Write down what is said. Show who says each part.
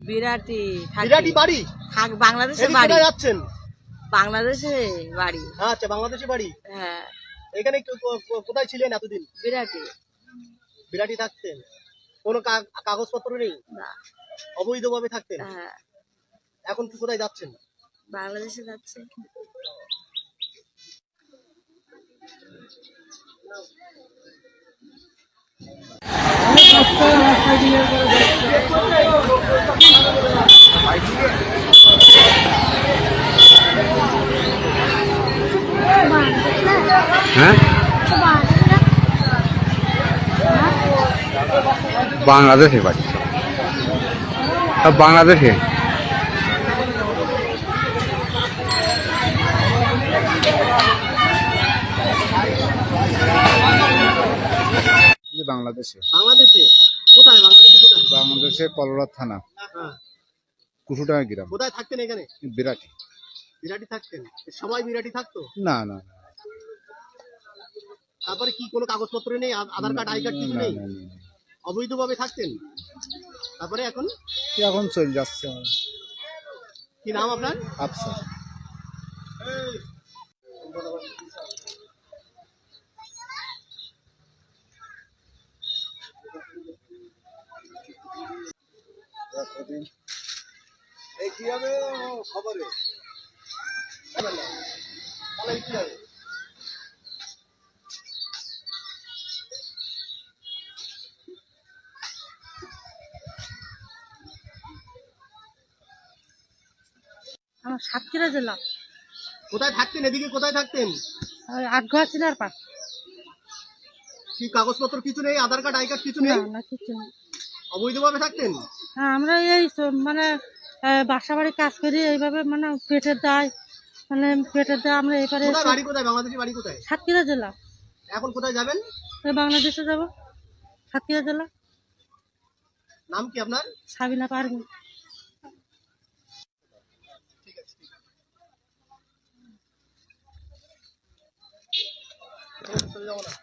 Speaker 1: বিরাটি
Speaker 2: বিরাটি বাড়ি
Speaker 1: বাংলাদেশে বাড়ি
Speaker 2: যাচ্ছেন?
Speaker 1: বাংলাদেশে বাড়ি।
Speaker 2: আচ্ছা, বাংলাদেশে বাড়ি।
Speaker 1: হ্যাঁ।
Speaker 2: এখানে কোথায় ছিলেন এতদিন?
Speaker 1: বিরাটি।
Speaker 2: বিরাটি থাকতেন, কোনো কাগজপত্র নেই?
Speaker 1: না।
Speaker 2: অবৈধভাবে থাকতেন?
Speaker 1: হ্যাঁ।
Speaker 2: এখন কোথায় যাচ্ছেন?
Speaker 1: বাংলাদেশে যাচ্ছে।
Speaker 3: হ্যাঁ, বাংলাদেশে বাড়ি, সব বাংলাদেশে। বাংলাদেশে।
Speaker 2: বাংলাদেশে কোথায়?
Speaker 3: বাংলাদেশে কলরা থানা,
Speaker 2: হ্যাঁ।
Speaker 3: কুসুডাঙ্গা গ্রাম।
Speaker 2: কোথায় থাকতেন এখানে?
Speaker 3: বিরাটি।
Speaker 2: বিরাটি থাকতেন? সবাই বিরাটি থাকতো?
Speaker 3: না না।
Speaker 2: তারপরে কি কোনো কাগজপত্র নেই? আধার কার্ড, আই কার্ড কিছু নেই? অবৈধভাবে থাকতেন? তারপরে এখন
Speaker 3: চলে যাচ্ছে।
Speaker 2: কি নাম আপনার?
Speaker 3: আফসার।
Speaker 2: কি হবে খবরে? কি হবে?
Speaker 1: আমার সাতক্ষীরা জেলা।
Speaker 2: কোথায় থাকতেন? এদিকে কোথায় থাকতেন?
Speaker 1: আটঘর চিনার পাশ।
Speaker 2: কি কাগজপত্র কিছু নেই? আধার কার্ড, আই কার্ড কিছু নেই?
Speaker 1: না, কিছু নেই।
Speaker 2: অবৈধভাবে থাকতেন?
Speaker 1: হ্যাঁ, আমরা এই মানে বাসা বাড়ি কাজ করি এইভাবে, মানে পেটের দায়, আমরা এবারে।
Speaker 2: বাড়ি কোথায়? বাংলাদেশি বাড়ি কোথায়?
Speaker 1: সাতক্ষীরা জেলা।
Speaker 2: এখন কোথায় যাবেন?
Speaker 1: বাংলাদেশে যাব, সাতক্ষীরা জেলা।
Speaker 2: নাম কি আপনার?
Speaker 1: সাবিনা পারভিন।
Speaker 2: ঠিক আছে, চলে যাবো না।